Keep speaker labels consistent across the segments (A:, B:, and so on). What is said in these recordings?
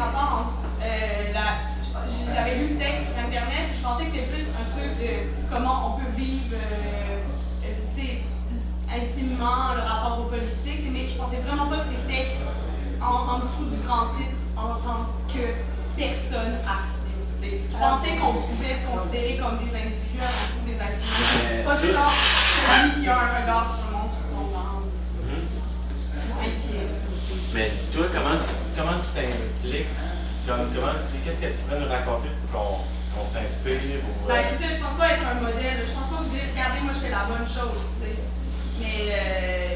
A: rapport entre j'avais lu le texte sur Internet, je pensais que c'était plus un truc de comment on peut vivre intimement le rapport aux politiques, mais je pensais vraiment pas que c'était en dessous du grand titre en tant que personne artiste. Je pensais qu'on pouvait se considérer comme des individus avant tout des activistes, pas juste genre celui qui a un regard sur le monde, sur le monde.
B: Mais toi, comment tu t'impliques? Qu'est-ce que tu pourrais nous raconter pour qu'on s'inspire?
A: Ben, c'est ça, je pense pas être un modèle. Je pense pas vous dire, regardez, moi je fais la bonne chose. Mais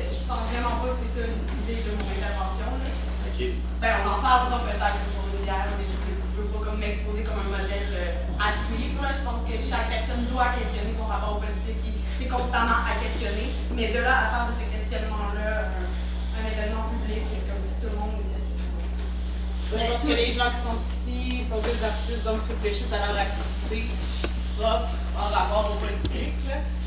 A: je pense vraiment pas que c'est ça l'idée de mon intervention.
B: OK.
A: Ben, on en parle peut-être pour hier, mais je veux pas comme m'exposer comme un modèle à suivre. Je pense que chaque personne doit questionner son rapport aux politiques, puis c'est constamment à questionner. Mais de là à faire de ce questionnement-là un événement public, comme si tout le monde.
C: Je pense que les gens qui sont ici sont des artistes, donc réfléchissent à leur activité propre en rapport aux politiques.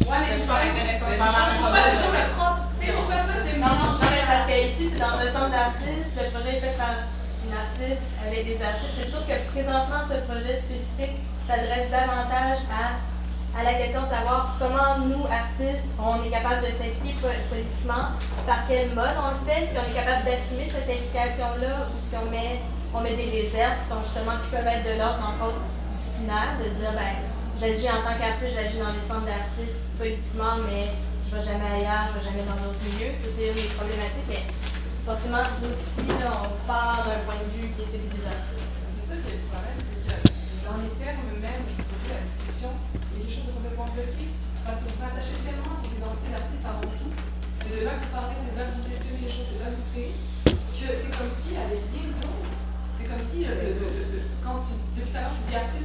A: Ouais, mais
C: c'est pas intéressant.
A: Pourquoi le jour est propre? Pourquoi ça, c'est
D: Non, parce que ici, c'est dans un centre d'artistes. Le projet est fait par une artiste avec des artistes. C'est sûr que présentement, ce projet spécifique s'adresse davantage à la question de savoir comment nous, artistes, on est capable de s'impliquer politiquement, par quel mode on le fait, si on est capable d'assumer cette implication-là ou si on met des réserves qui peuvent être de l'ordre, entre autres, disciplinaire, de dire, ben, j'agis en tant qu'artiste, j'agis dans les centres d'artistes politiquement, mais je ne vais jamais ailleurs, je ne vais jamais dans d'autres milieux. Ça, c'est une des problématiques, mais forcément, c'est sûr qu'ici, on part d'un point de vue qui est celui des artistes.
E: C'est ça qui est le problème, c'est que dans les termes même qui posent la discussion, il y a quelque chose de complètement bloqué, parce que vous rattachez tellement à cette identité d'artiste avant tout, c'est de là que vous parlez, c'est de là que vous questionnez les choses, c'est de là que vous créez, que c'est comme s'il y avait rien d'autre. C'est comme si, quand depuis tout à l'heure tu dis artiste,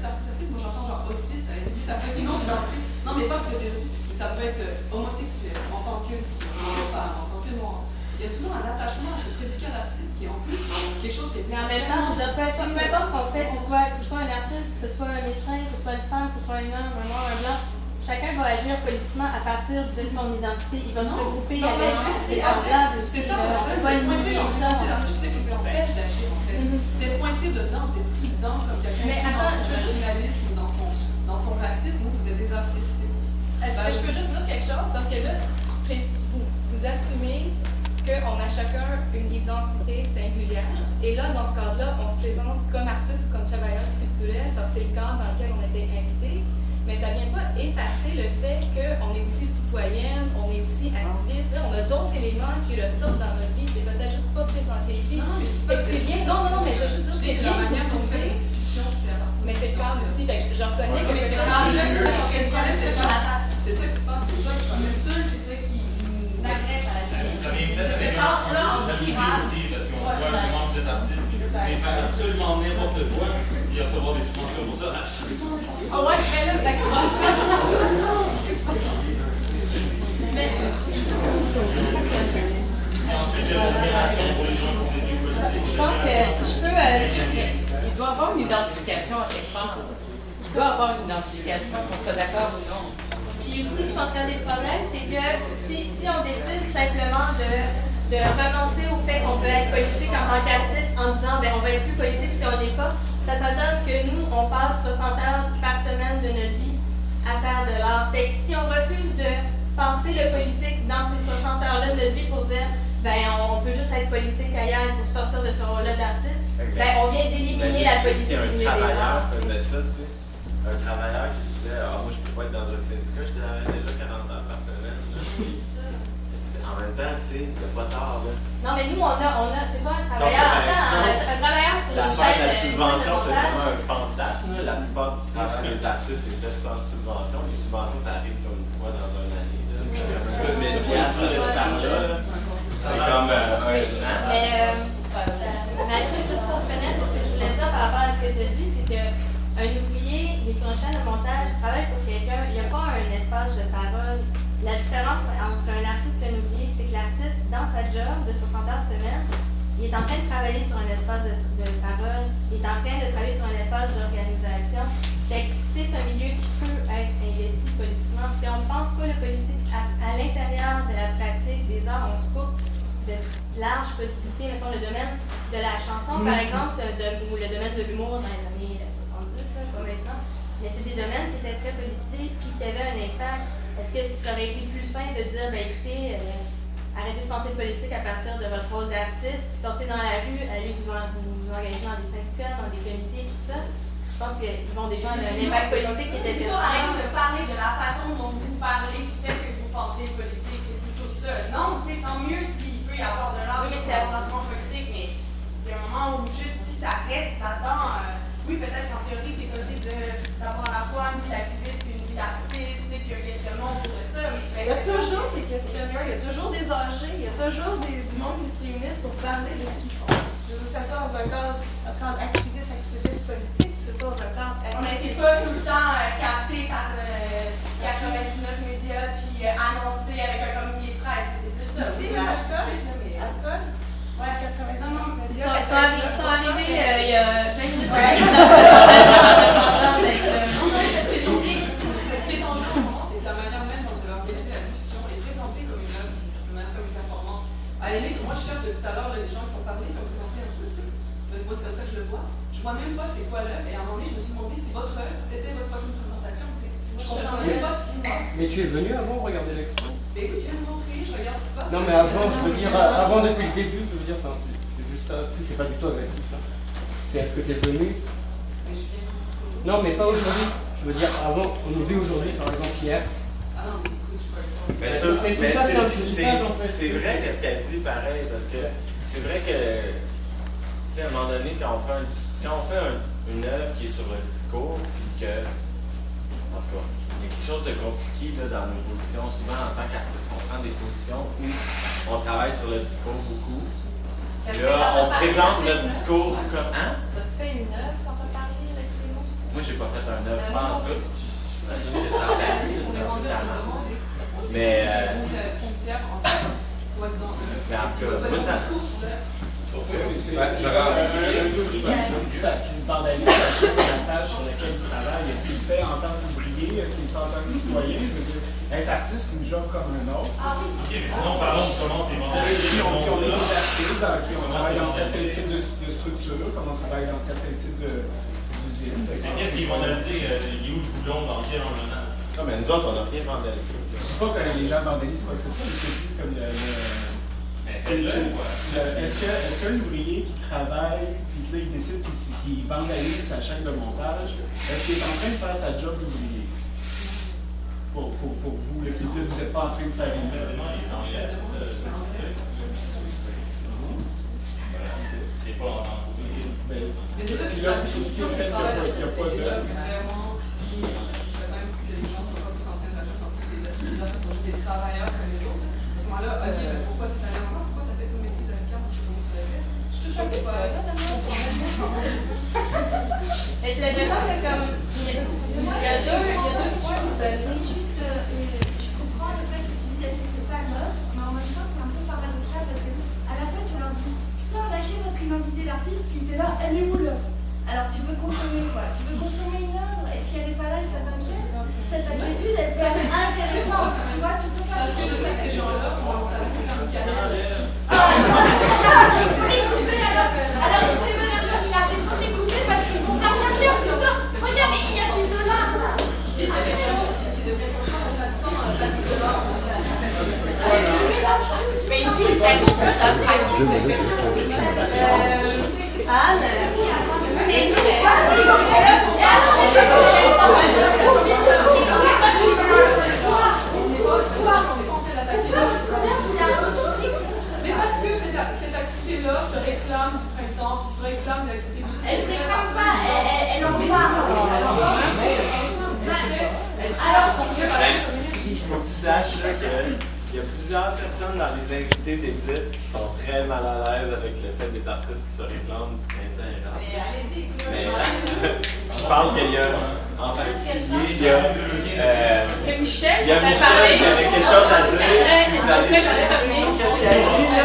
E: moi j'entends genre autiste, elle me dit ça peut être une autre identité. Non, mais pas que c'est autiste, mais ça peut être homosexuel, en tant que si, en tant que femme, en tant que noir. Il y a toujours un attachement à ce prédicat d'artiste qui est en plus quelque chose qui est.
D: Mais en même temps, je veux dire, peu importe ce qu'on fait, que ce soit un artiste, que ce soit un médecin, que ce soit une femme, que ce soit un homme, un noir, un blanc, chacun va agir politiquement à partir de son identité. Il va se regrouper avec ses semblables.
E: C'est ça, on va pointer dans l'artiste, c'est qu'on empêche d'agir en fait. C'est pointé dedans, vous êtes pris dedans comme quelqu'un dans son nationalisme, dans son racisme, vous êtes des artistes.
C: Est-ce que je peux juste dire quelque chose? Parce que là, vous assumez qu'on a chacun une identité singulière. Et là, dans ce cadre-là, on se présente comme artiste ou comme travailleuse culturelle parce que c'est le cadre dans lequel on était invité. Mais ça ne vient pas effacer le fait qu'on est aussi citoyenne, on est aussi activiste. Là, on a d'autres éléments qui ressortent dans notre vie. C'est peut-être juste pas présenté ici. C'est bien. Non, mais je veux juste dire, c'est bien.
E: La manière dont on fait les discussions, c'est à partir de.
C: Mais c'est le cadre aussi. Je reconnais que c'est le cadre.
E: C'est ça qui se passe, c'est ça qui se passe.
A: Le seul, c'est ça qui nous agresse à la vie.
B: Ça vient peut-être avec aussi, parce qu'on voit comment vous êtes artiste, mais vous pouvez faire absolument n'importe quoi et recevoir des subventions pour ça, absolument.
C: Ah ouais, mais là, l'expansion.
B: Ensuite, il y a l'admiration pour les gens qui ont des politiques.
D: Je pense que si je peux.
F: Il doit y avoir une identification à quelque part. Il doit y avoir une identification, qu'on soit d'accord ou non.
D: Puis aussi, je pense qu'un des problèmes, c'est que si on décide simplement de renoncer au fait qu'on peut être politique en tant qu'artiste en disant ben on va être plus politique si on n'est pas, ça donne que nous, on passe 60 heures par semaine de notre vie à faire de l'art. Fait que si on refuse de penser le politique dans ces 60 heures-là de notre vie pour dire ben on peut juste être politique ailleurs, il faut sortir de ce rôle-là d'artiste, ben on vient d'éliminer la politique du milieu des arts.
B: Ça, tu sais, un travailleur qui disait moi je peux pas être dans un syndicat, je travaille déjà 40 heures par semaine. En même temps, tu sais, il n'y a pas tard là.
D: Non mais nous on a c'est pas un travailleur, un travailleur sur une chaîne.
B: La subvention, c'est vraiment un fantasme. La plupart du travail des artistes est fait sans subvention. Les subventions, ça arrive comme une fois dans une année. C'est comme 1000 piastres par-là. C'est comme
D: Mais Mathieu, juste pour finir, ce que je voulais dire par rapport à ce que tu as dit, c'est qu'un ouvrier, il est sur une chaîne de montage, il travaille pour quelqu'un, il n'y a pas un espace de parole. La différence entre un artiste et un ouvrier, c'est que l'artiste, dans sa job de 60 heures semaine, il est en train de travailler sur un espace de parole, il est en train de travailler sur un espace d'organisation. Fait que c'est un milieu qui peut être investi politiquement. Si on ne pense pas le politique à l'intérieur de la pratique des arts, on se coupe larges possibilités. Mettons le domaine de la chanson, par exemple, ou le domaine de l'humour dans les années 70, là, pas maintenant. Mais c'est des domaines qui étaient très politiques puis qui avaient un impact. Est-ce que ça aurait été plus simple de dire, ben écoutez, arrêtez de penser politique à partir de votre rôle d'artiste, sortez dans la rue, allez vous engager dans des syndicats, dans des comités, tout ça. Je pense qu'ils vont déjà un impact politique qui était
A: plutôt arrêtez de parler de la façon dont vous parlez du fait que vous pensez politique, c'est plutôt ça. Non, tu sais, tant mieux s'il peut y avoir de l'art
D: oui, mais c'est
A: engagement politique, mais il y a un moment où juste si ça reste là-dedans, oui, peut-être qu'en théorie, c'est possible d'avoir à la fois une vie d'activiste et une vie d'artiste, et puis un questionnement autour de ça, mais
E: Il y a toujours des questionneurs, il y a toujours des âgés, il y a toujours du monde qui se réunissent pour parler de ce qu'ils font. Que ça soit dans un cadre activiste politique, que ce soit dans un cadre.
A: mais c'est pas tout le temps capté par 99 médias puis annoncé avec un communiqué de presse. C'est plus ça.
E: Ici, mais Ascol,
A: ouais, 99 médias.
D: Ils sont arrivés il y a 20 minutes.
E: Ce qui est en jeu en ce moment, c'est la manière même dont vous avez organisé la discussion et présentée comme une œuvre, comme une performance. À la limite, moi je cherche depuis tout à l'heure les gens qui ont parlé, qui ont présenté un peu. Moi, c'est comme ça que je le vois. Je vois même pas c'est quoi l'œuvre. Et à un moment donné, je me suis demandé si votre œuvre, c'était votre propre présentation. Je comprends même pas ce qui se passe.
G: Mais tu es venu avant regarder l'expo?
E: Mais écoute, tu viens de me montrer, je regarde ce qui se passe.
G: Non, mais avant, je veux dire, avant depuis le début, je veux dire, c'est juste ça. Tu sais, c'est pas du tout agressif. Là. C'est est-ce que tu es venu?
E: Mais je viens de...
G: Non, mais pas aujourd'hui. Je veux dire, avant, on est venu aujourd'hui, par exemple, hier.
E: Ah non, mais écoute, je suis pas le temps.
G: Mais c'est ça, c'est un finissage en fait.
B: C'est vrai que ce qu'elle dit, pareil, parce que c'est vrai que, tu sais, à un moment donné, quand on fait une œuvre qui est sur le discours, puis que, en tout cas, il y a quelque chose de compliqué là, dans nos positions. Souvent, en tant qu'artiste, on prend des positions où on travaille sur le discours beaucoup. Là, on présente notre discours comme. Hein?
C: As-tu fait une œuvre quand tu as parlé avec les mots?
B: Moi, j'ai pas fait un œuvre, pas en tout. J'imagine que ça a perdu.
E: On est rendu à se demander.
B: Mais.
E: Frontière entre, soi-disant,
B: Mais en tout cas, moi, ça.
H: Qui vandalise la tâche sur laquelle il travaille. Est-ce qu'il le fait en tant qu'ouvrier? Est-ce qu'il le fait en tant que citoyen? Je veux dire, être artiste, c'est une job comme un autre.
I: Sinon, parlons de comment c'est vandalisé.
H: Si on est des artistes, on travaille dans certains types de structures, comme on travaille dans certains types d'usines.
I: Qu'est-ce qui est vandalisé? Il est où le boulon dans quel environnement?
B: Non, mais nous autres, on n'a rien vandalisé.
H: Je ne dis pas que les gens vandalisent quoi que ce soit, mais je te dis comme est-ce qu'un ouvrier qui travaille, puis que là, il décide qu'il vandalise sa chaîne de montage, est-ce qu'il est en train de faire sa job d'ouvrier? Pour vous, là, qui dit que vous n'êtes pas en train de faire une œuvre.
I: C'est pas en tant qu'ouvrier.
E: Mais déjà,
H: Puis là, il faut le fait qu'il n'y a pas de...
E: vraiment, je souhaite même que les gens ne soient pas plus en train de rager dans toutes les œuvres. Là, ce sont juste des travailleurs comme les autres. À ce moment-là, ok, mais pourquoi tu es allé en pourquoi tu as fait ton maîtrise avec un ou je sais pas où tu l'as fait?
C: Je touche un peu ça, là,
D: Mais j'ai l'impression que comme il y a deux points où vous avez
J: Je comprends le fait que tu dis est-ce que c'est ça l'offre, mais en même temps c'est un peu paradoxal parce que à la fois tu leur dis putain lâchez votre identité d'artiste puis t'es là, elle est où l'œuvre? Alors tu veux consommer quoi? Tu veux consommer une œuvre et puis elle est pas là et ça t'inquiète? Cette inquiétude elle peut être intéressante, tu vois, tu peux pas.
E: Parce que je sais que ces gens-là font un carrière.
J: Alors Steven Herbert il a raison d'écouter parce qu'ils vont faire carrière, putain! Regarde, il y a du dollar là!
E: Il y a quelque chose qui devrait être en plateforme dans le plastique de l'or.
C: Mais ici, ça compte la phrase.
D: Anne,
E: Mais parce que cette activité-là se réclame du printemps, qui se réclame de l'activité du
J: Elle se réclame pas, elle en parle.
B: Il faut que tu saches là, qu'il y a plusieurs personnes dans les invités d'Edith qui sont très mal à l'aise avec le fait des artistes qui se réclament du printemps et rap.
A: Mais allez-y,
B: Mais je pense qu'il y a, en particulier, il y a
C: Michel,
B: qui avait quelque chose à dire. Vous allez dire qu'est-ce qu'elle dit là?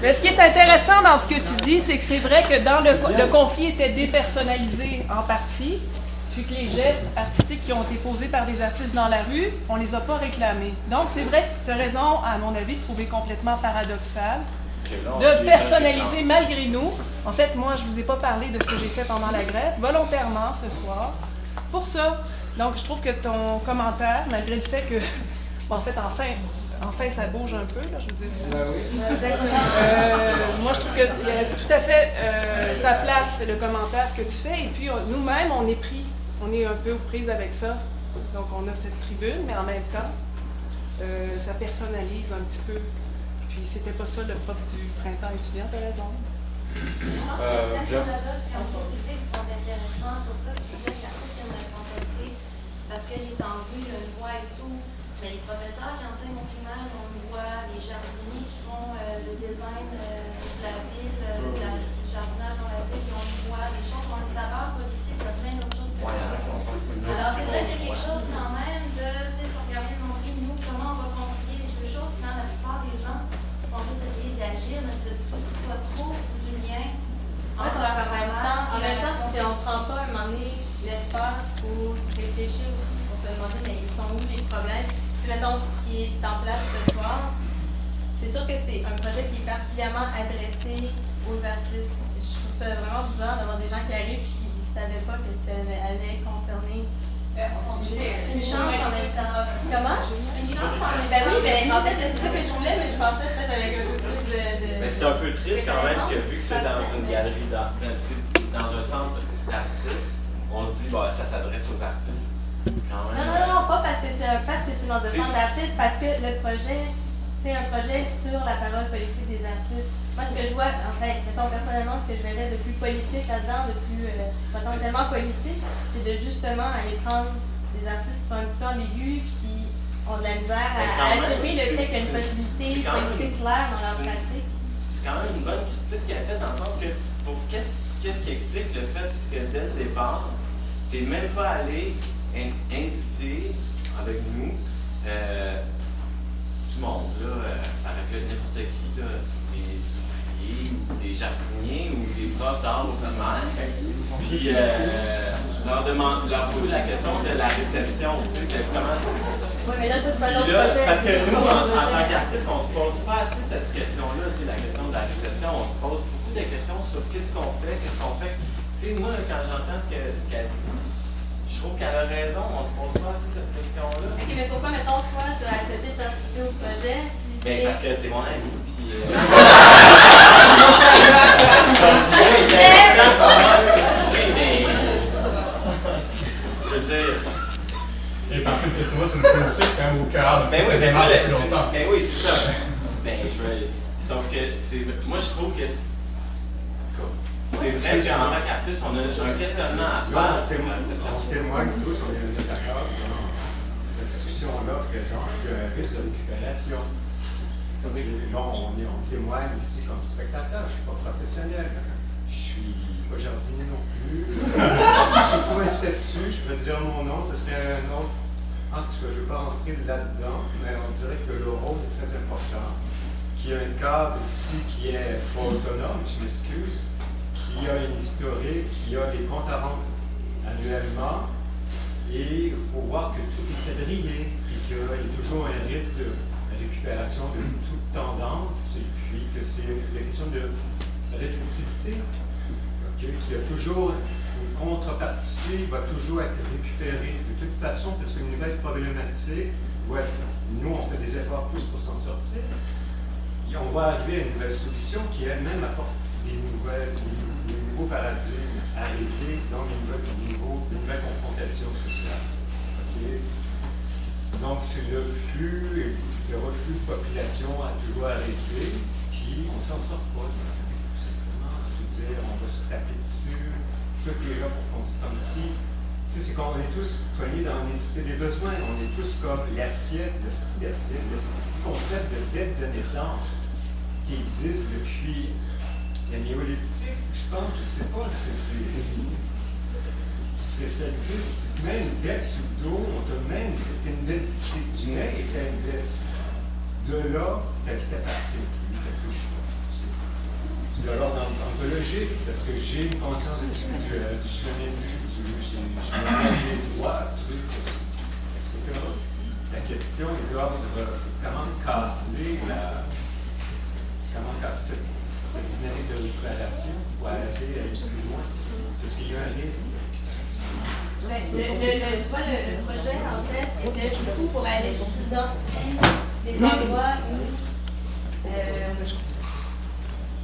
K: Mais ce qui est intéressant dans ce que tu dis, c'est que c'est vrai que dans le conflit était dépersonnalisé en partie. puis que les gestes artistiques qui ont été posés par des artistes dans la rue, on les a pas réclamés. Donc, c'est vrai que tu as raison, à mon avis, de trouver complètement paradoxal, de personnaliser malgré nous. En fait, moi, je vous ai pas parlé de ce que j'ai fait pendant la grève, volontairement ce soir, pour ça. Donc, je trouve que ton commentaire, malgré le fait que, bon, en fait, enfin, ça bouge un peu, là, je veux dire. Moi, je trouve qu'il y a tout à fait sa place, le commentaire que tu fais. Et puis, nous-mêmes, on est un peu aux prises avec ça. Donc, on a cette tribune, mais en même temps, ça personnalise un petit peu. Puis, c'était pas ça le propre du printemps étudiant, t'as raison.
D: C'est un spécifique qui sont intéressants pour ça, qui fait que l'artiste a une responsabilité parce qu'il est en vue d'une voix et tout. Mais les professeurs qui enseignent au primaire ont une voix, les jardiniers qui font le design de la ville, du jardinage dans la ville, qui ont une voix, les choses ont une saveur politique, il y a plein d'autres choses. Alors c'est vrai qu'il y a quelque chose quand même de, tu sais, regarder le nombril, nous, comment on va concilier les deux choses, quand la plupart des gens vont juste essayer d'agir, ne se soucient pas trop du lien entre leur travail. En même temps, si on ne prend pas un moment donné l'espace pour réfléchir aussi, pour se demander, mais ils sont où les problèmes? Si mettons ce qui est en place ce soir, c'est sûr que c'est un projet qui est particulièrement adressé aux artistes. Je trouve ça vraiment bizarre d'avoir des gens qui arrivent et qui ne savaient pas que ça allait concerner une chance en même temps. Comment? Une chance en même temps. Ben oui, ben en fait, c'est ça que je voulais, mais je pensais peut-être avec un peu plus de...
B: Mais c'est un peu triste quand même que vu que c'est dans une galerie d'art, dans un centre d'artistes, on se dit, bah, ça s'adresse aux artistes.
D: Non, pas parce que c'est dans un centre d'artistes, parce que le projet, c'est un projet sur la parole politique des artistes. Moi, ce que je vois, en fait, mettons personnellement, ce que je verrais de plus politique là-dedans, de plus potentiellement politique, c'est de justement aller prendre des artistes qui sont un petit peu ambigus, qui ont de la misère à assumer le fait qu'il y a une possibilité politique claire dans leur pratique.
B: C'est quand même une bonne critique qu'elle a faite dans le sens que, qu'est-ce qui explique le fait que dès le départ, tu n'es même pas allé inviter avec nous tout le monde, là, ça aurait pu être n'importe qui, là, des ouvriers, ou des jardiniers, ou des profs d'art au primaire. Puis leur poser la question de la réception, tu sais, de comment.
D: Oui, mais là, c'est pas l'autre projet.
B: Parce que nous, en tant qu'artistes, on se pose pas assez cette question-là, tu sais, la question de la réception, on se pose beaucoup de questions sur qu'est-ce qu'on fait. Tu sais, moi, quand j'entends ce qu'elle dit, je trouve qu'elle a raison, on se pose pas assez cette question-là.
D: Ok, mais pourquoi, mettons, toi, tu as accepté de participer au projet si
B: ben, parce que t'es mon ami, puis... je veux dire...
I: Et parce que moi, c'est une politique quand même au cœur.
B: Ben oui, c'est ça. Ben, sauf que moi, je trouve que... C'est vrai qu'en tant qu'artiste, on a un questionnement à faire.
L: On témoigne tous, on est d'accord dans la discussion-là, qu'il y a un risque de récupération. Là, on témoigne ici comme spectateur, je ne suis pas professionnel, je ne suis pas jardinier non plus. Si je pouvais se dessus, je pourrais dire mon nom, ce serait un autre. En tout cas, je ne vais pas rentrer là-dedans, mais on dirait que le rôle est très important. Qu'il y a un cadre ici qui est pas autonome, je m'excuse. Il y a une historique, il y a des comptes à rendre annuellement, et il faut voir que tout est quadrillé, et qu'il y a toujours un risque de récupération de toute tendance, et puis que c'est la question de réflexivité, qu'il y a toujours une contrepartie, va toujours être récupérée de toute façon, parce qu'une nouvelle problématique, ouais, nous on fait des efforts tous pour s'en sortir, et on va arriver à une nouvelle solution qui elle-même apporte des nouveaux paradigmes à régler, donc une nouvelle confrontation sociale. Okay? Donc, c'est le reflux de population à toujours à régler, puis on s'en sort pas. Tout simplement, je veux dire, on va se taper dessus, tout est là pour qu'on se comme si. C'est qu'on est tous pognés dans l'unicité des besoins, on est tous comme l'assiette, le style d'assiette, le concept de dette de naissance qui existe depuis. Il y a néolithique, je pense, je ne sais pas, ça existe, tu mets une dette sur le dos, on te met une dette, tu nais et tu as une dette. De là, tu t'appartiens plus, tu n'as plus le choix. C'est de l'ordre ontologique, parce que j'ai une conscience individuelle, je suis un individu. j'ai les droits, etc. La question est comment casser cette dynamique de déclaration pour aller plus loin. Parce qu'il y a un risque.
D: Tu vois, le projet, en fait, était beaucoup pour aller identifier les endroits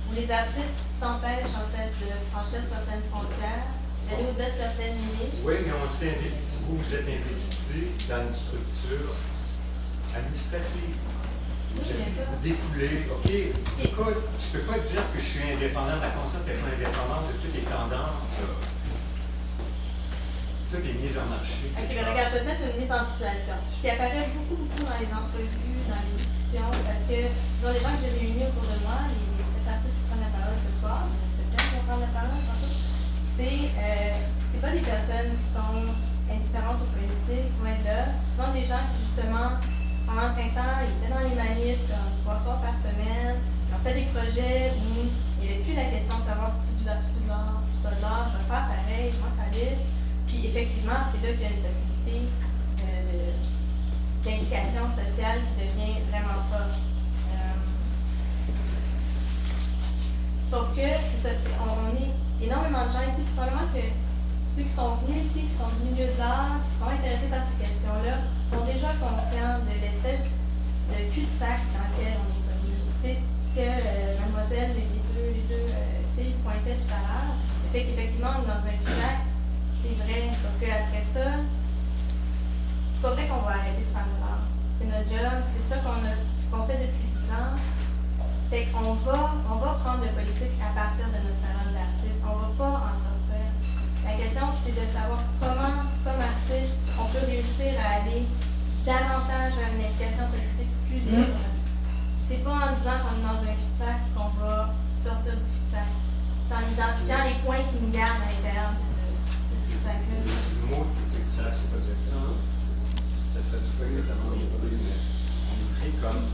D: où les artistes s'empêchent, en fait, de franchir certaines frontières, d'aller au-delà de certaines limites.
L: Oui, mais on s'est investi, vous êtes investi dans une structure administrative.
D: Oui, bien sûr.
L: Découlé, OK, écoute, je ne peux pas dire que je suis indépendant, la conscience n'est pas indépendante de toutes les tendances. Tout est mis en marché.
D: Ok, mais regarde, je vais te mettre une mise en situation. Ce qui apparaît beaucoup dans les entrevues, dans les discussions, parce que dans les gens que j'ai réunis autour de moi, cet artiste qui prend la parole ce soir, cette qui va prendre la parole, c'est pas des personnes qui sont indifférentes aux politiques, loin de là. C'est souvent des gens qui, justement, pendant le printemps, ils étaient dans les manifs 3 soirs par semaine, ils ont fait des projets où il n'y avait plus la question de savoir si tu de l'art, si tu pas de l'art, je vais faire pareil, je m'en calisse. Puis effectivement, c'est là qu'il y a une possibilité d'implication sociale qui devient vraiment forte. Sauf que, c'est ça, on est énormément de gens ici, probablement que ceux qui sont venus ici, qui sont du milieu de l'art, qui sont intéressés par ces questions-là, sont déjà conscients de l'espèce de cul-de-sac dans lequel on est venu. Tu sais, ce que mademoiselle, les deux filles pointaient tout à l'heure, le fait qu'effectivement, on est dans un cul-de-sac, c'est vrai, sauf qu'après ça, c'est pas vrai qu'on va arrêter de faire de l'art. C'est notre job, c'est ça qu'on fait depuis 10 ans. Fait qu'on va prendre le politique à partir de notre parole d'artiste. On va pas en sortir. La question, c'est de savoir comment, comme artiste, on peut réussir à aller davantage vers une implication politique plus libre. C'est pas en disant qu'on est dans un cul-de-sac qu'on va sortir du cul-de-sac. C'est en identifiant les points qui nous gardent à l'intérieur de ce cul-de-sac-là.
L: Le mot cul-de-sac, c'est pas exactement. Ça traduit pas exactement les trucs, mais on est pris comme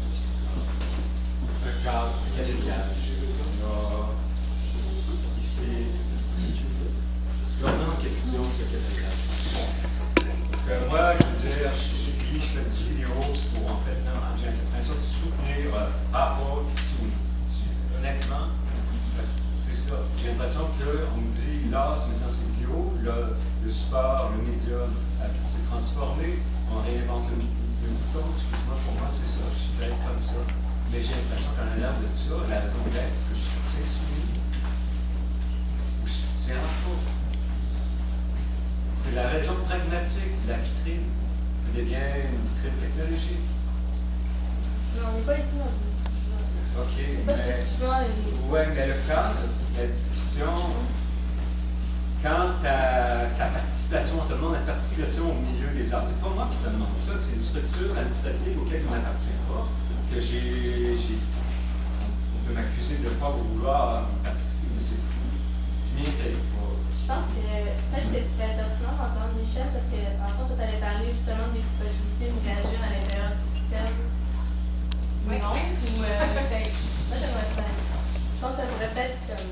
L: un cadre, il y a des villages. On a ici. Je remets en question ce que c'est le village. Moi, je veux dire, je fais des vidéos pour, en fait, j'ai l'impression de soutenir Apple et Sony. Honnêtement, c'est ça. J'ai l'impression qu'on me dit, là, maintenant c'est bio, le sport, le médium s'est transformé, on réinvente le bouton. Excuse-moi, pour moi, c'est ça. Je suis peut-être comme ça. Mais j'ai l'impression qu'en allant de ça, la raison d'être, c'est que je soutiens Sony ou je soutiens Apple. C'est la raison pragmatique de la vitrine. C'est bien une vitrine technologique.
D: Non, on n'est pas ici dans une.
L: OK,
D: mais.
L: Ouais, mais le cadre, la discussion, quand ta participation, on te demande la participation au milieu des arts. C'est pas moi qui te demande ça, c'est une structure administrative auquel on n'appartient pas. Que on peut m'accuser de ne pas vouloir participer, mais c'est fou. Je m'y intéresse pas.
D: Je pense que peut-être que c'est pertinent d'entendre Michel, parce que en fait, tu allais parler justement des possibilités de réagir à l'intérieur du système. Oui. Non? Ou moi j'aimerais ça. Je pense que ça pourrait peut-être comme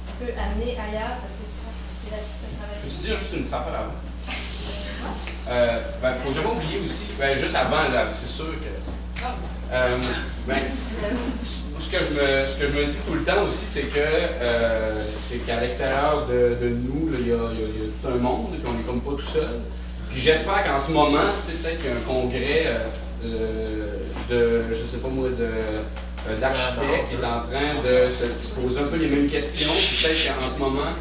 D: un peu amener ailleurs, parce que c'est là-dessus que tu peux travailler.
M: Peux-tu dire juste une affaire avant? Faut jamais oublier aussi, juste avant, là, c'est sûr que. Ce que je me dis tout le temps aussi, c'est qu'à l'extérieur de nous, il y a tout un monde, puis on n'est comme pas tout seul. Puis j'espère qu'en ce moment, peut-être qu'il y a un congrès je sais pas moi, d'architectes qui est en train de se poser un peu les mêmes questions. Puis peut-être qu'en ce moment,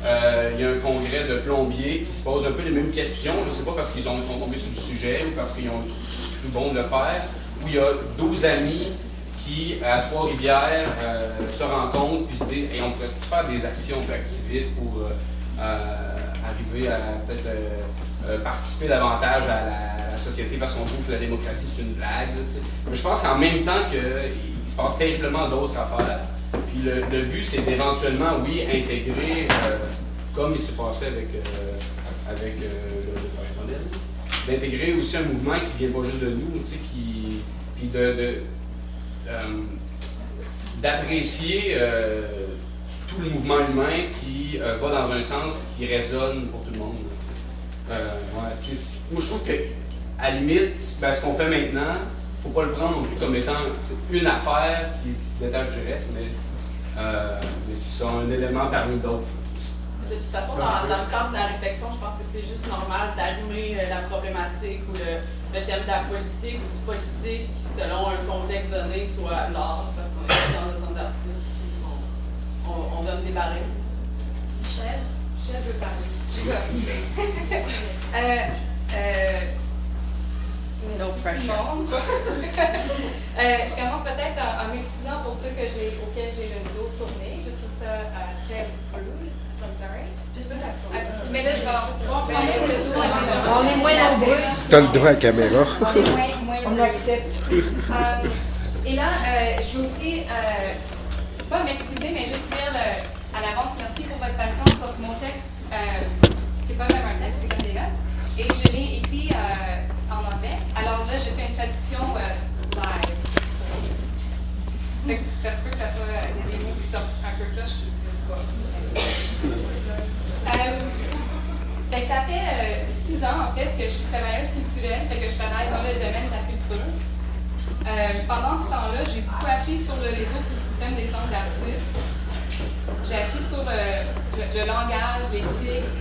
M: il y a un congrès de plombiers qui se pose un peu les mêmes questions. Je ne sais pas parce qu'ils sont tombés sur le sujet ou parce qu'ils ont cru bon de le faire. Où il y a 12 amis qui, à Trois-Rivières, se rencontrent et se disent hey, on pourrait faire des actions un peu activistes pour arriver à peut-être participer davantage à la société parce qu'on trouve que la démocratie c'est une blague. Là, mais je pense qu'en même temps qu'il se passe terriblement d'autres affaires. Puis le but, c'est d'éventuellement, oui, intégrer, comme il s'est passé avec le correspondant, d'intégrer aussi un mouvement qui vient pas juste de nous, puis d'apprécier tout le mouvement humain qui va dans un sens qui résonne pour tout le monde. Moi, je trouve que, à la limite, ce qu'on fait maintenant, il ne faut pas le prendre non plus comme étant une affaire qui se détache du reste, mais c'est un élément parmi d'autres.
F: De toute façon, dans le cadre de la réflexion, je pense que c'est juste normal d'allumer la problématique ou le thème de la politique ou du politique selon un contexte donné, soit l'art, parce qu'on est dans le temps d'artistes. On donne des barèmes.
C: Michel veut parler.
F: No pressure.
C: Je commence peut-être en m'excusant pour ceux auxquels j'ai le dos tourné. Je trouve ça très rude. I'm sorry. Mais là, je vais pouvoir quand même le dos.
N: On est moins nombreux.
O: T'as le droit à la caméra.
C: On est moins
N: on l'accepte.
C: Et là, je veux aussi, pas m'excuser, mais juste dire à l'avance merci pour votre patience parce que mon texte, c'est pas même un texte, c'est comme des notes. Et je l'ai écrit en anglais. Alors là, je fais une traduction live. Fait que ça se peut que ça soit des mots qui sortent un peu cloche, je ne sais pas. Fait que ça fait 6 ans en fait que je suis travailleuse culturelle, fait que je travaille dans le domaine de la culture. Pendant ce temps-là, j'ai beaucoup appris sur le réseau du système des centres d'artistes. J'ai appris sur le langage, les cycles,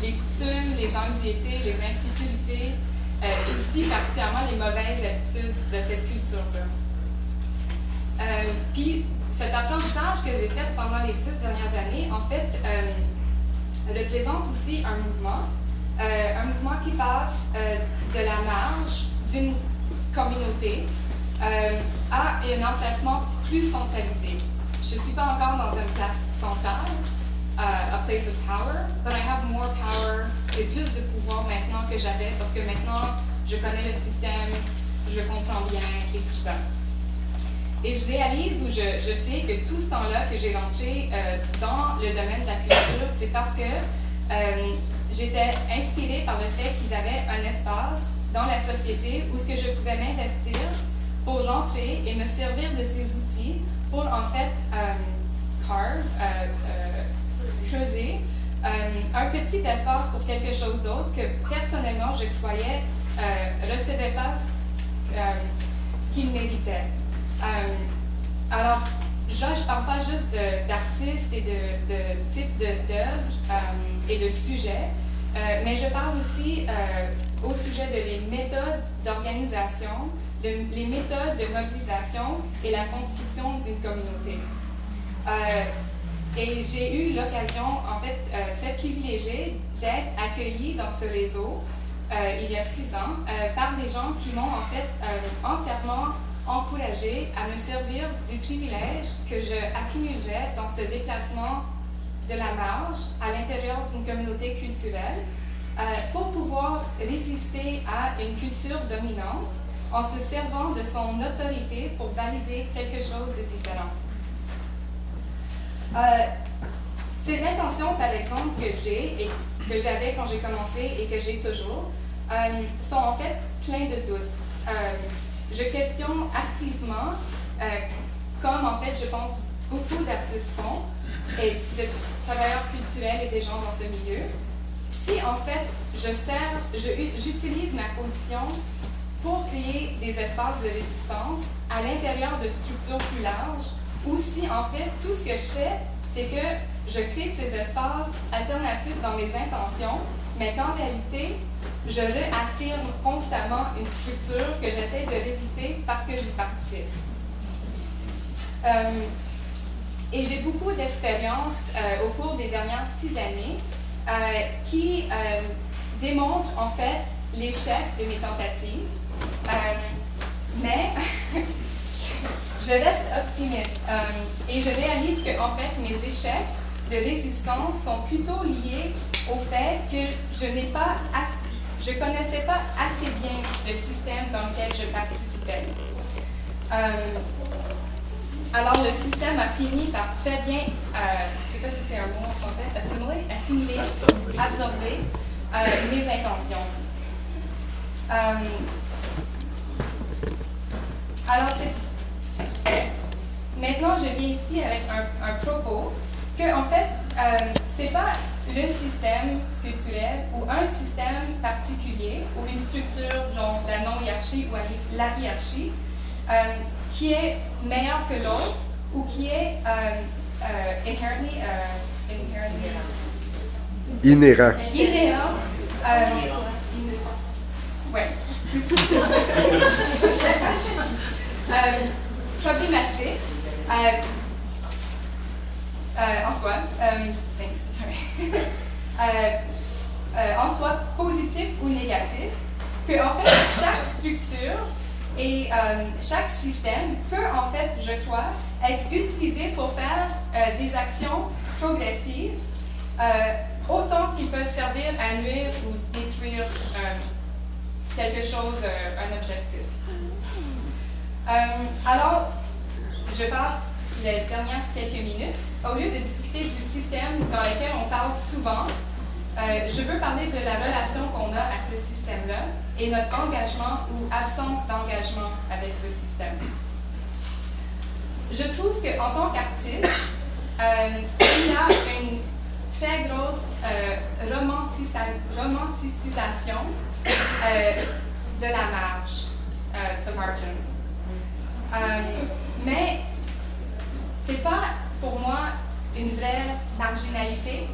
C: les coutumes, les anxiétés, les insécurités, et aussi particulièrement les mauvaises habitudes de cette culture-là. Puis cet apprentissage que j'ai fait pendant les 6 dernières années, en fait, représente aussi un mouvement qui passe de la marge d'une communauté à un emplacement plus centralisé. Je ne suis pas encore dans une place centrale, a place of power, but I have more power. J'ai plus de pouvoir maintenant que j'avais parce que maintenant, je connais le système, je le comprends bien et tout ça. Et je réalise ou je sais que tout ce temps-là que j'ai rentré dans le domaine de la culture, c'est parce que j'étais inspirée par le fait qu'ils avaient un espace dans la société où ce que je pouvais m'investir pour rentrer et me servir de ces outils pour en fait creuser un petit espace pour quelque chose d'autre que personnellement je croyais recevait pas ce qu'il méritait. Alors, je ne parle pas juste d'artistes et de types d'œuvres et de sujets, mais je parle aussi au sujet de les méthodes d'organisation, les méthodes de mobilisation et la construction d'une communauté. Et j'ai eu l'occasion, en fait, très privilégiée d'être accueillie dans ce réseau il y a 6 ans par des gens qui m'ont en fait entièrement encouragée à me servir du privilège que je accumulerais dans ce déplacement de la marge à l'intérieur d'une communauté culturelle pour pouvoir résister à une culture dominante en se servant de son autorité pour valider quelque chose de différent. Ces intentions, par exemple, que j'ai et que j'avais quand j'ai commencé et que j'ai toujours, sont en fait pleines de doutes. Je questionne activement, comme en fait je pense beaucoup d'artistes font, et de travailleurs culturels et des gens dans ce milieu, si en fait j'utilise ma position pour créer des espaces de résistance à l'intérieur de structures plus larges, ou si en fait tout ce que je fais, c'est que je crée ces espaces alternatifs dans mes intentions, mais qu'en réalité, je réaffirme constamment une structure que j'essaie de résister parce que j'y participe. Et j'ai beaucoup d'expérience au cours des dernières 6 années qui démontrent en fait l'échec de mes tentatives. Mais je reste optimiste et je réalise que en fait mes échecs de résistance sont plutôt liés au fait que je connaissais pas assez bien le système dans lequel je participais. Alors le système a fini par très bien, je ne sais pas si c'est un mot en français, assimiler, absorber mes intentions. Alors maintenant, je viens ici avec un propos que, en fait, c'est pas le système culturel ou un système particulier ou une structure, genre la non-hiérarchie ou la hiérarchie, qui est meilleure que l'autre ou qui est
O: inhérent.
C: Ouais. Problématique en soi, thanks, sorry. En soi positif ou négatif, que en fait chaque structure et chaque système peut en fait, je crois, être utilisé pour faire des actions progressives, autant qu'ils peuvent servir à nuire ou détruire quelque chose, un objectif. Alors, je passe les dernières quelques minutes. Au lieu de discuter du système dans lequel on parle souvent, je veux parler de la relation qu'on a à ce système-là et notre engagement ou absence d'engagement avec ce système. Je trouve qu'en tant qu'artiste, il y a une très grosse romanticisation de la marge, the margins. Mais c'est pas pour moi une vraie marginalité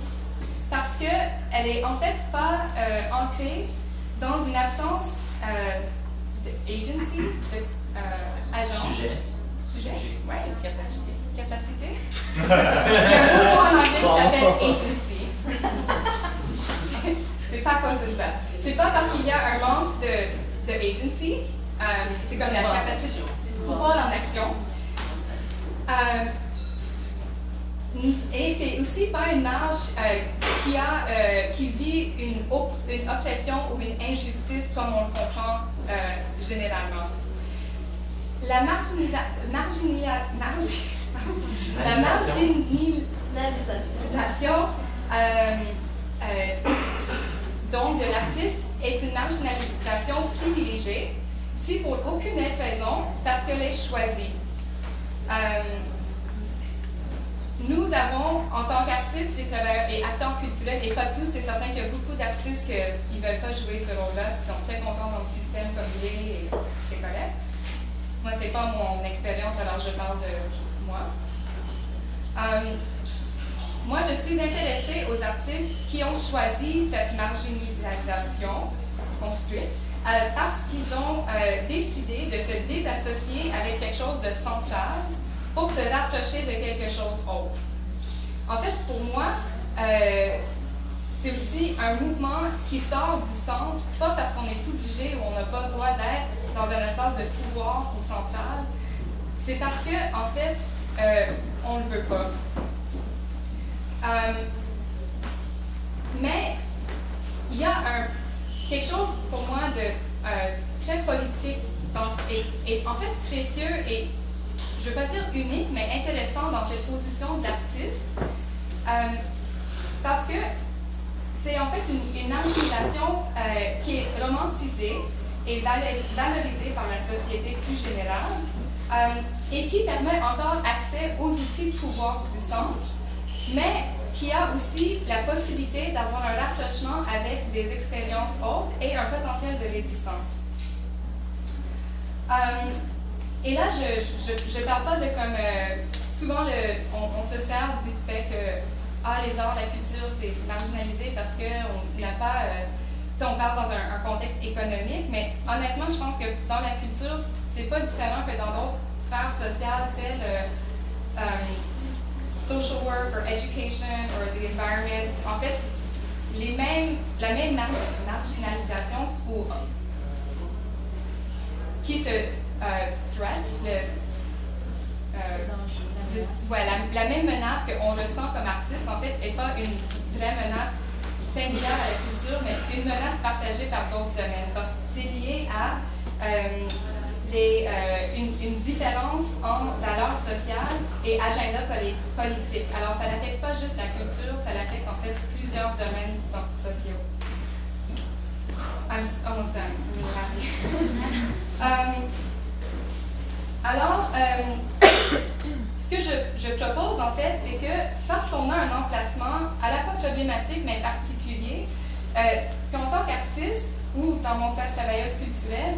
C: parce qu'elle est en fait pas ancrée dans une absence d'agency, d'agent. Sujet? Oui, capacité. Il y a un mot en anglais qui s'appelle agency. C'est pas à cause de ça. C'est pas parce qu'il y a un manque de agency, c'est comme la capacité de pouvoir en action. Et c'est aussi pas une marge qui vit une oppression ou une injustice comme on le comprend généralement. La marginalisation donc de l'artiste est une marginalisation privilégiée si pour aucune autre raison parce qu'elle est choisie. Nous avons, en tant qu'artistes, des travailleurs et acteurs culturels, et pas tous, c'est certain qu'il y a beaucoup d'artistes qui ne veulent pas jouer ce rôle-là, ils sont très contents dans le système comme il est, et c'est correct. Moi, c'est pas mon expérience, alors je parle de moi. Moi, je suis intéressée aux artistes qui ont choisi cette marginalisation construite parce qu'ils ont décidé de se désassocier avec quelque chose de central pour se rapprocher de quelque chose d'autre. En fait, pour moi, c'est aussi un mouvement qui sort du centre, pas parce qu'on est obligé ou on n'a pas le droit d'être dans un espace de pouvoir ou central, c'est parce que, en fait, on ne le veut pas. Mais il y a quelque chose pour moi de très politique et en fait précieux et je ne veux pas dire unique, mais intéressant dans cette position d'artiste, parce que c'est en fait une marginalisation qui est romantisée et valorisée par la société plus générale, et qui permet encore accès aux outils de pouvoir du centre, mais qui a aussi la possibilité d'avoir un rapprochement avec des expériences autres et un potentiel de résistance. Et là, je ne parle pas de comme... souvent, on se sert du fait que les arts, la culture, c'est marginalisé parce qu'on n'a pas... on parle dans un contexte économique, mais honnêtement, je pense que dans la culture, c'est pas différent que dans d'autres sphères sociales telles social work, or education, or the environment. En fait, la même marginalisation ou qui se threat, la même menace qu'on ressent comme artiste, en fait, n'est pas une vraie menace singulière à la culture, mais une menace partagée par d'autres domaines. Parce que c'est lié à une différence entre valeurs sociales et agenda politique. Alors, ça n'affecte pas juste la culture, ça affecte en fait plusieurs domaines sociaux. I'm almost done. I'm really happy. Alors, je propose, en fait, c'est que parce qu'on a un emplacement à la fois problématique, mais particulier, qu'en tant qu'artiste, ou dans mon cas, travailleuse culturelle,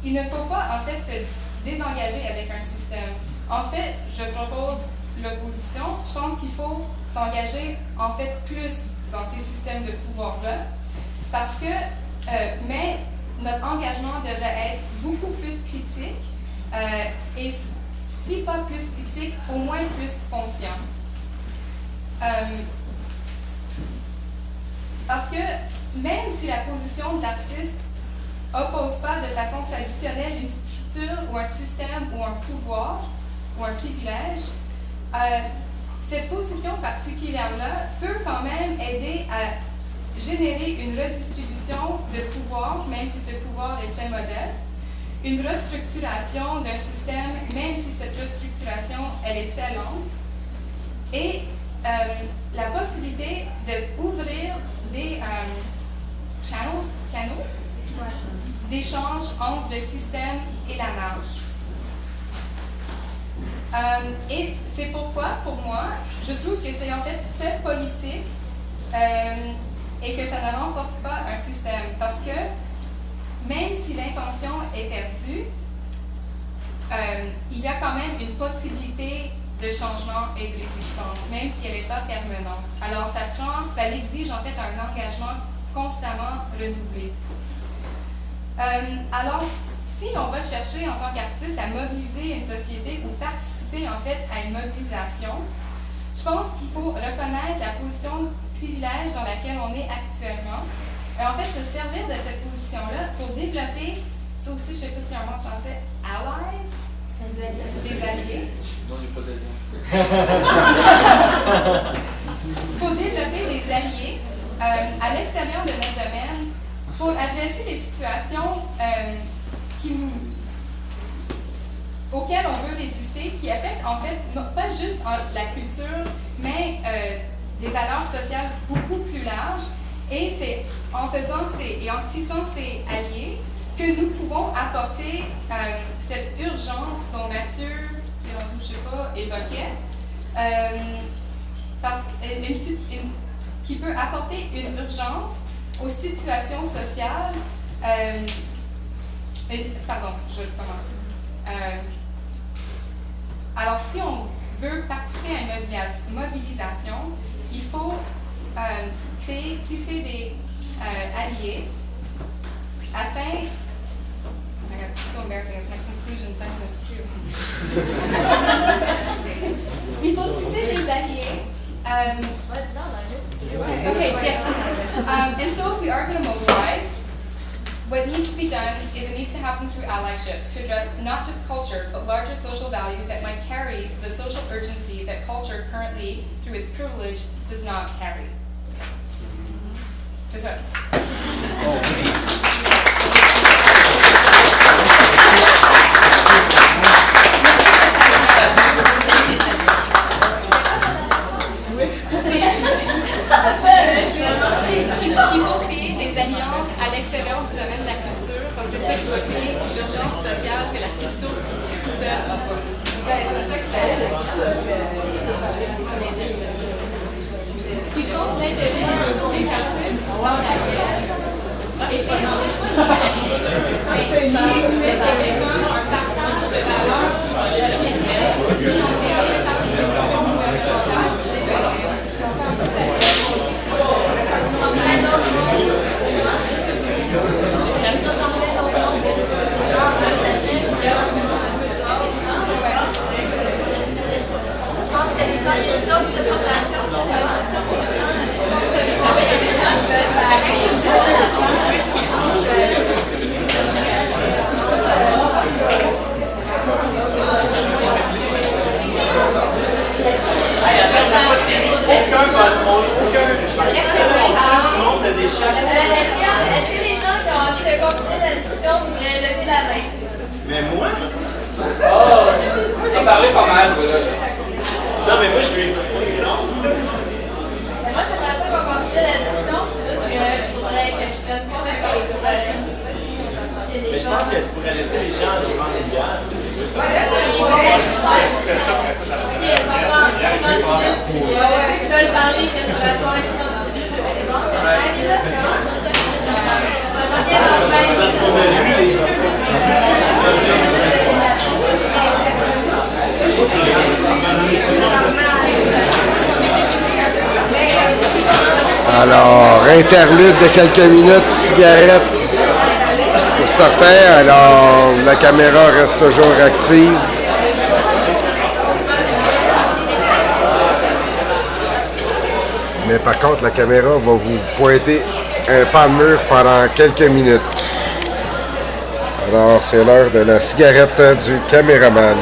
C: il ne faut pas, en fait, se désengager avec un système. En fait, je propose l'opposition. Je pense qu'il faut s'engager, en fait, plus dans ces systèmes de pouvoir-là, parce que, mais notre engagement devrait être beaucoup plus critique, et si pas plus critique, au moins plus conscient. Parce que même si la position de l'artiste oppose pas de façon traditionnelle une structure ou un système ou un pouvoir ou un privilège, cette position particulière-là peut quand même aider à générer une redistribution de pouvoir, même si ce pouvoir est très modeste, une restructuration d'un système, même si cette restructuration, elle est très lente, et la possibilité d'ouvrir des canaux d'échange entre le système et la marge. Et c'est pourquoi, pour moi, je trouve que c'est en fait très politique et que ça ne renforce pas un système. Parce que même si l'intention est perdue, il y a quand même une possibilité de changement et de résistance, même si elle n'est pas permanente. Alors, ça exige en fait un engagement constamment renouvelé. Alors, si on va chercher en tant qu'artiste à mobiliser une société ou participer en fait à une mobilisation, je pense qu'il faut reconnaître la position de privilège dans laquelle on est actuellement et en fait se servir de cette position-là pour développer, ça aussi je ne sais pas si un mot en français, allies, des alliés.
B: Non, il n'y a pas d'alliés.
C: Pour développer des alliés à l'extérieur de notre domaine pour adresser les situations auxquelles on veut résister, qui affectent en fait pas juste la culture, mais des valeurs sociales beaucoup plus larges. Et c'est en faisant en tissant ces alliés que nous pouvons apporter cette urgence dont Mathieu, je sais pas, évoquait, qui peut apporter une urgence aux situations sociales. Pardon, je vais commencer. Alors, si on veut participer à une mobilisation, il faut tisser des alliés afin. Oh my God, this is so embarrassing. It's my conclusion sentence too. Il faut tisser des alliés. Okay, yes. And so if we are going to mobilize, what needs to be done is it needs to happen through allyships to address not just culture, but larger social values that might carry the social urgency that culture currently, through its privilege, does not carry. C'est ça. Il faut créer des alliances à l'extérieur du domaine de la culture, parce que c'est ça qui va créer l'urgence sociale que la culture tout seul n'a pas. C'est ça que Puis je pense que l'intérêt des artistes dans la guerre était en fait pas lié à la culture, mais lié au fait qu'il y avait comme un partage de valeurs qui était mis en péril par les décisions gouvernementales.
D: Est-ce que les gens qui ont envie de continuer la discussion voudraient lever la main?
B: Mais moi?
M: Oh! T'as parlé pas mal, toi, là.
B: Non, mais moi, je vais.
D: Moi, j'aimerais ça qu'on continue la discussion. C'est juste que je voudrais que je prenne pas
B: Mais je pense que tu pourrais laisser les gens devant les bières.
D: Ouais, veulent parler de restauration extraordinaire.
O: Alors, interlude de quelques minutes, cigarette pour certains. Alors, la caméra reste toujours active. Mais par contre, la caméra va vous pointer un pan de mur pendant quelques minutes. Alors, c'est l'heure de la cigarette du caméraman.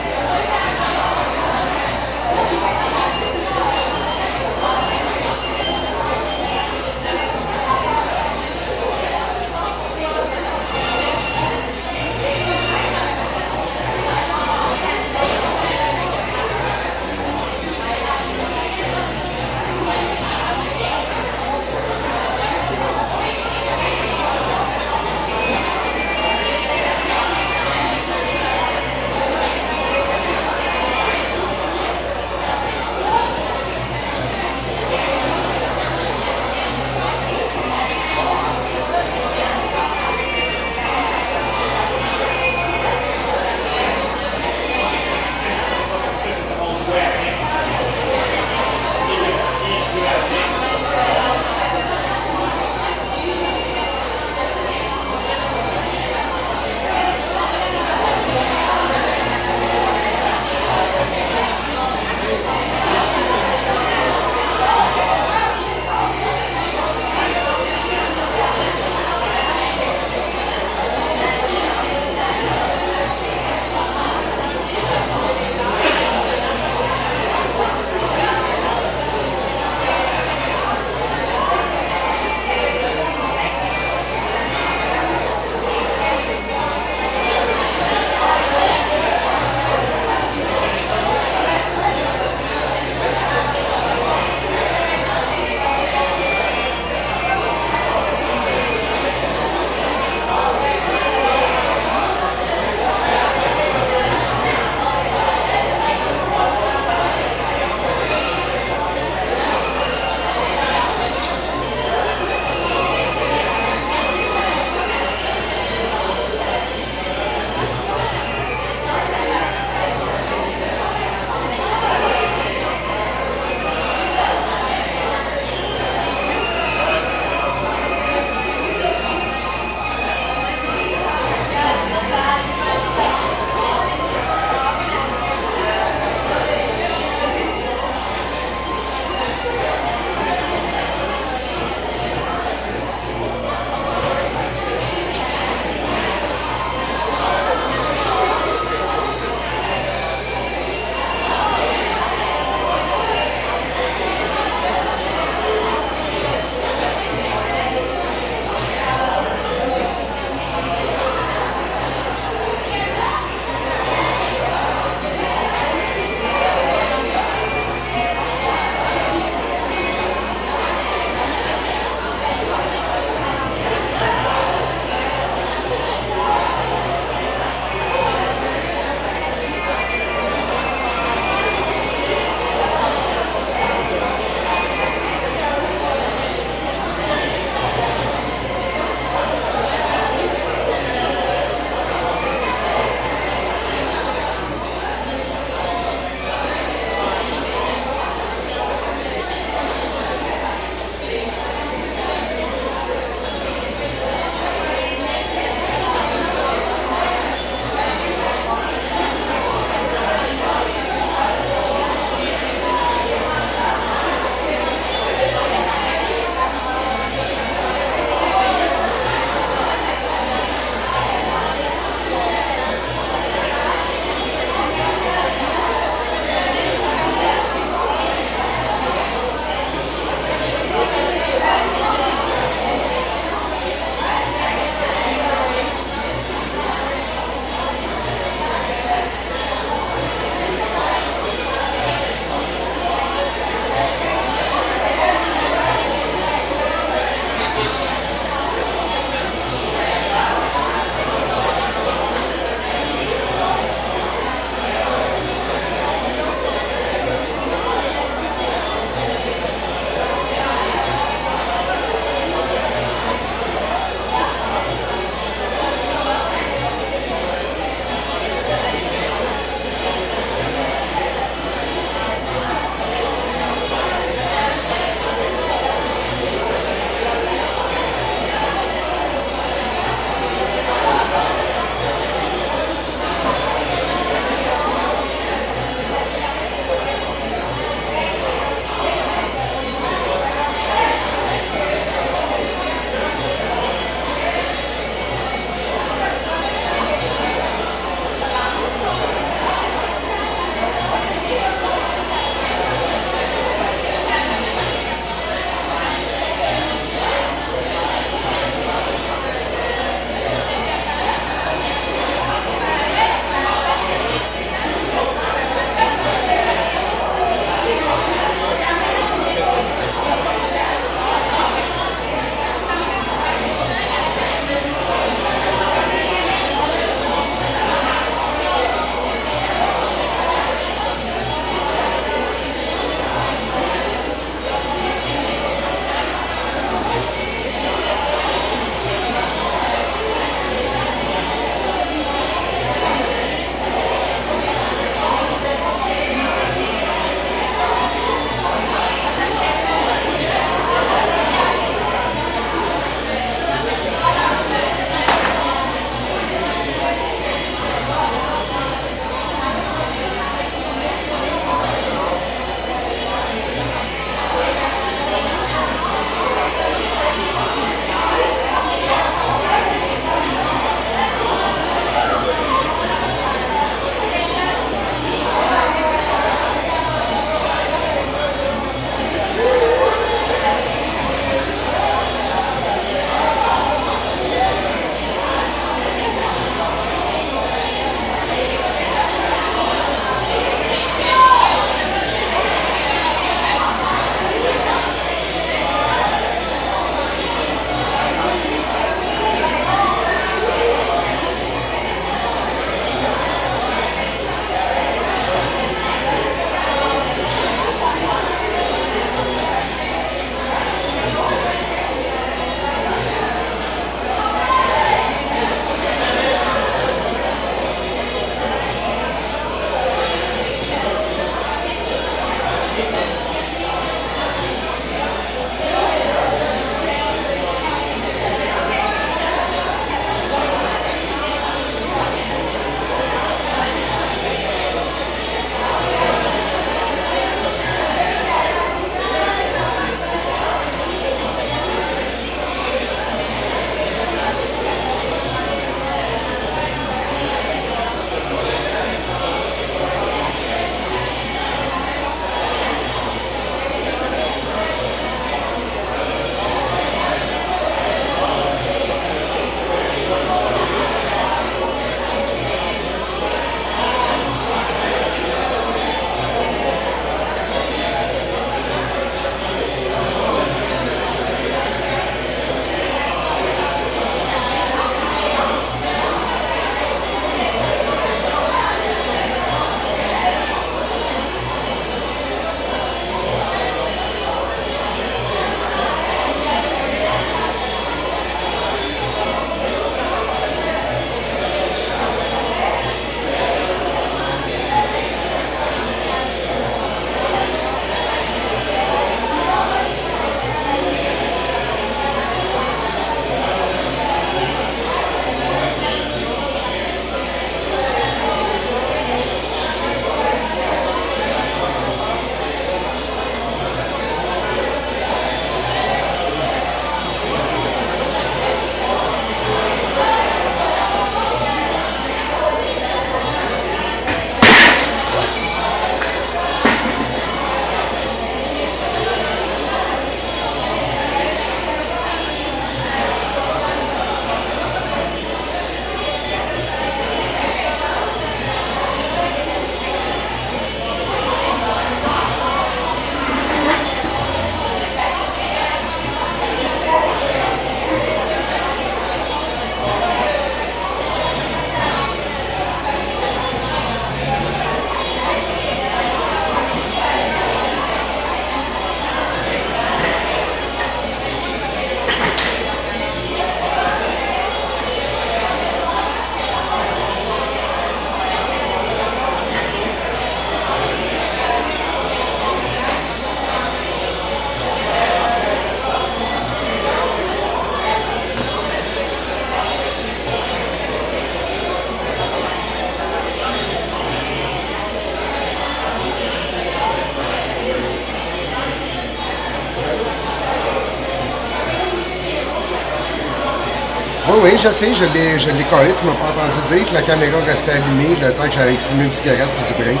O: oui, je sais, je l'ai collé. Tu m'as pas entendu dire que la caméra restait allumée le temps que j'allais fumer une cigarette puis du break.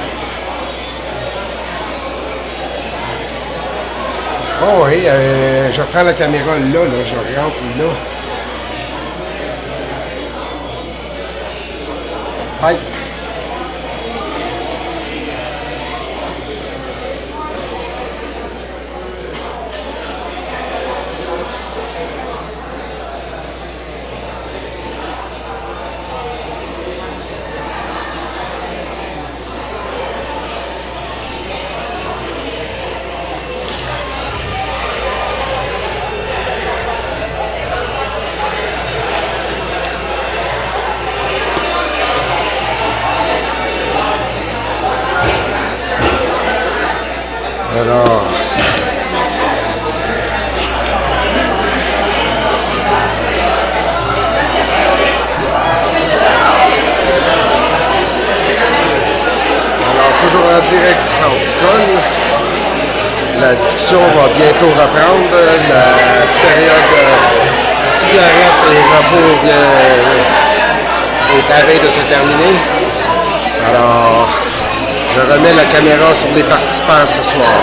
O: Oh oui, je reprends la caméra là, je rentre là. Bye. Alors, toujours en direct du Centre Scol. La discussion va bientôt reprendre. La période cigarette et repos est à veille de se terminer. Alors, je remets la caméra sur les participants ce soir.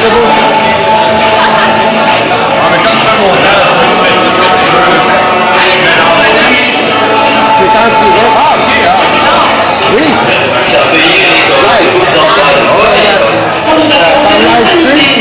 O: c'est beau. C'est en direct. Ah, ok. Oui. Par live stream,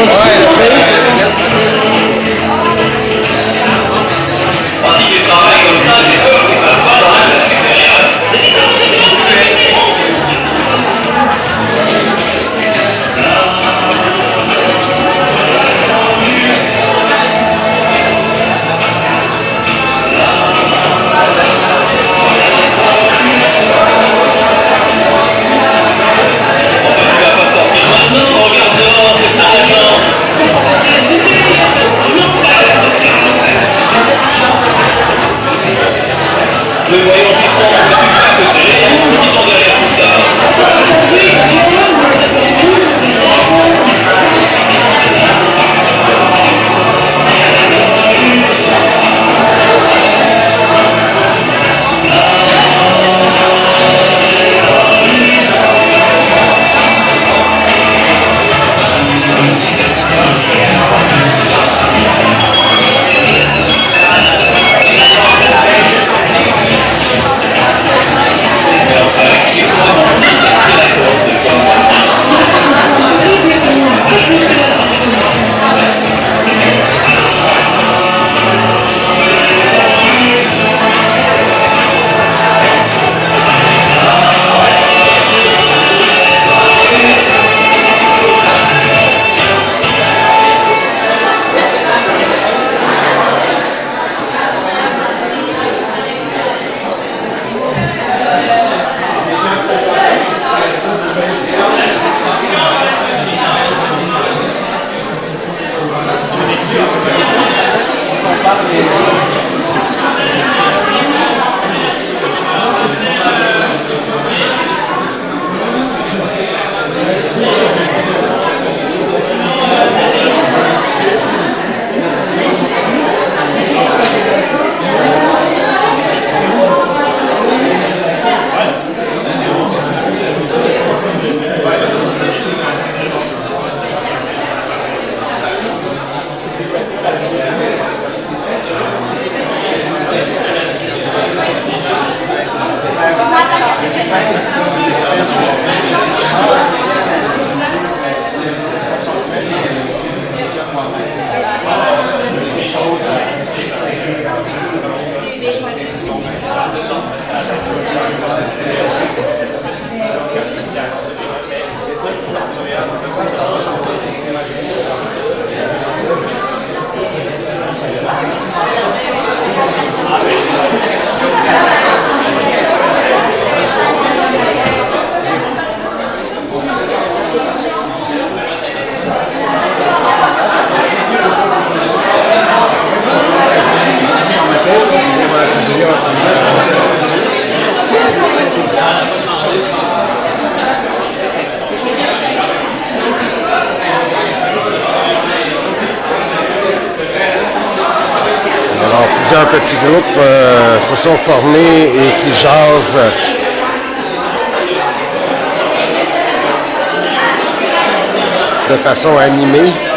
O: Plusieurs petits groupes se sont formés et qui jasent de façon animée.